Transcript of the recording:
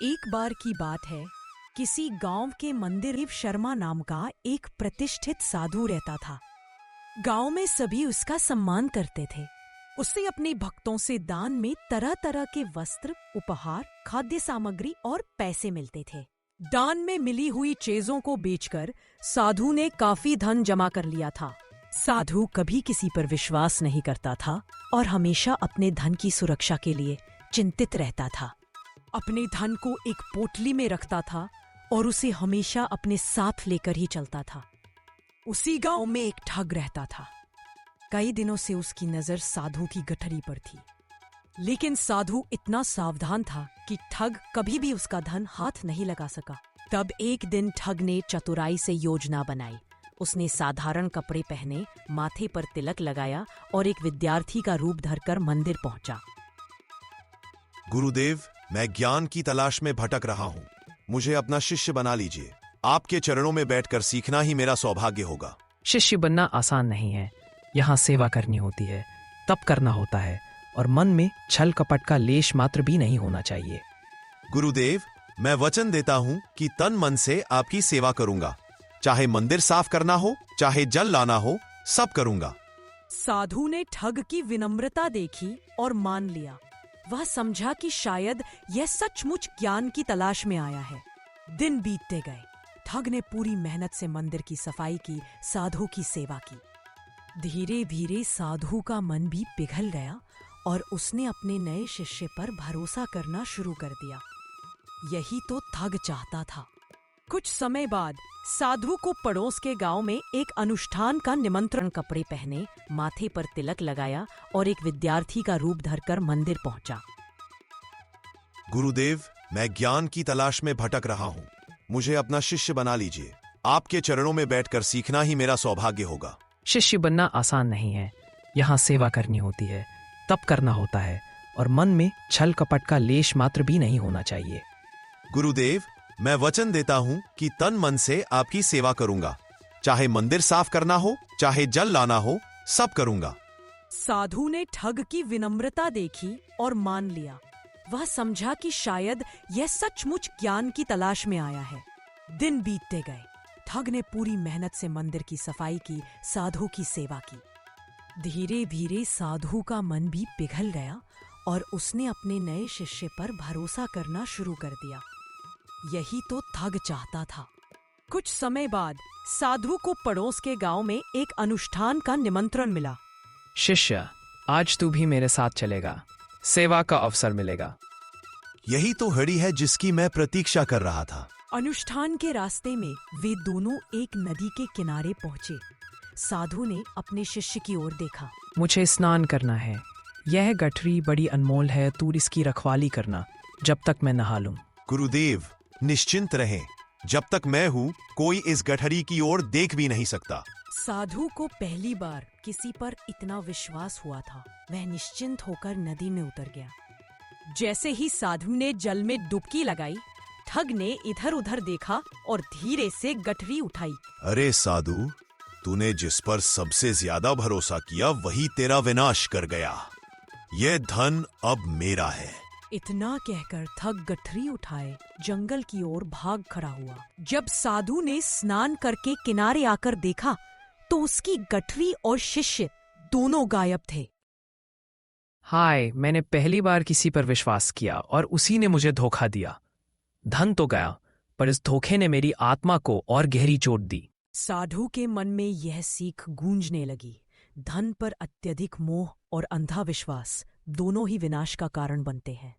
एक बार की बात है, किसी गांव के मंदिर शिव शर्मा नाम का एक प्रतिष्ठित साधु रहता था। गांव में सभी उसका सम्मान करते थे। उसे अपने भक्तों से दान में तरह तरह के वस्त्र, उपहार, खाद्य सामग्री और पैसे मिलते थे। दान में मिली हुई चीजों को बेचकर साधु ने काफी धन जमा कर लिया था। साधु कभी किसी पर विश्वास नहीं करता था और हमेशा अपने धन की सुरक्षा के लिए चिंतित रहता था। अपने धन को एक पोटली में रखता था और उसे हमेशा अपने साथ लेकर ही चलता था। उसी गांव में एक ठग रहता था। कई दिनों से उसकी नजर साधु की गठरी पर थी, लेकिन साधु इतना सावधान था कि ठग कभी भी उसका धन हाथ नहीं लगा सका। तब एक दिन ठग ने चतुराई से योजना बनाई। उसने साधारण कपड़े पहने, माथे पर तिलक लगाया और एक विद्यार्थी का रूप धरकर मंदिर पहुंचा। गुरुदेव, मैं ज्ञान की तलाश में भटक रहा हूँ। मुझे अपना शिष्य बना लीजिए। आपके चरणों में बैठकर सीखना ही मेरा सौभाग्य होगा। शिष्य बनना आसान नहीं है। यहाँ सेवा करनी होती है, तप करना होता है और मन में छल कपट का लेश मात्र भी नहीं होना चाहिए। गुरुदेव, मैं वचन देता हूँ कि तन मन से आपकी सेवा करूंगा। चाहे मंदिर साफ करना हो, चाहे जल लाना हो, सब करूंगा। साधु ने ठग की विनम्रता देखी और मान लिया। वह समझा कि शायद यह सचमुच ज्ञान की तलाश में आया है। दिन बीतते गए। ठग ने पूरी मेहनत से मंदिर की सफाई की, साधु की सेवा की। धीरे धीरे साधु का मन भी पिघल गया और उसने अपने नए शिष्य पर भरोसा करना शुरू कर दिया। यही तो ठग चाहता था। कुछ समय बाद साधु को पड़ोस के गांव में एक अनुष्ठान का निमंत्रण। कपड़े पहने, माथे पर तिलक लगाया और एक विद्यार्थी का रूप धरकर मंदिर पहुंचा। गुरुदेव, मैं ज्ञान की तलाश में भटक रहा हूँ। मुझे अपना शिष्य बना लीजिए। आपके चरणों में बैठकर सीखना ही मेरा सौभाग्य होगा। शिष्य बनना आसान नहीं है। यहाँ सेवा करनी होती है, तप करना होता है और मन में छल कपट का लेश मात्र भी नहीं होना चाहिए। गुरुदेव, मैं वचन देता हूँ कि तन मन से आपकी सेवा करूंगा। चाहे मंदिर साफ करना हो, चाहे जल लाना हो, सब करूंगा। साधु ने ठग की विनम्रता देखी और मान लिया। वह समझा कि शायद यह सचमुच ज्ञान की तलाश में आया है। दिन बीतते गए। ठग ने पूरी मेहनत से मंदिर की सफाई की, साधु की सेवा की। धीरे धीरे साधु का मन भी पिघल गया और उसने अपने नए शिष्य पर भरोसा करना शुरू कर दिया। यही तो ठग चाहता था। कुछ समय बाद साधु को पड़ोस के गांव में एक अनुष्ठान का निमंत्रण मिला। शिष्य, आज तू भी मेरे साथ चलेगा। सेवा का अवसर मिलेगा। यही तो घड़ी है जिसकी मैं प्रतीक्षा कर रहा था। अनुष्ठान के रास्ते में वे दोनों एक नदी के किनारे पहुंचे। साधु ने अपने शिष्य की ओर देखा। मुझे स्नान करना है। यह गठरी बड़ी अनमोल है, तू इसकी रखवाली करना जब तक मैं नहा लूं। गुरुदेव, निश्चिंत रहें। जब तक मैं हूँ, कोई इस गठरी की ओर देख भी नहीं सकता। साधु को पहली बार किसी पर इतना विश्वास हुआ था। वह निश्चिंत होकर नदी में उतर गया। जैसे ही साधु ने जल में डुबकी लगाई, ठग ने इधर उधर देखा और धीरे से गठरी उठाई। अरे साधु, तूने जिस पर सबसे ज्यादा भरोसा किया वही तेरा विनाश कर गया। यह धन अब मेरा है। इतना कहकर ठग गठरी उठाए जंगल की ओर भाग खड़ा हुआ। जब साधु ने स्नान करके किनारे आकर देखा तो उसकी गठरी और शिष्य दोनों गायब थे। हाय, मैंने पहली बार किसी पर विश्वास किया और उसी ने मुझे धोखा दिया। धन तो गया, पर इस धोखे ने मेरी आत्मा को और गहरी चोट दी। साधु के मन में यह सीख गूंजने लगी। धन पर अत्यधिक मोह और अंधा विश्वास दोनों ही विनाश का कारण बनते हैं।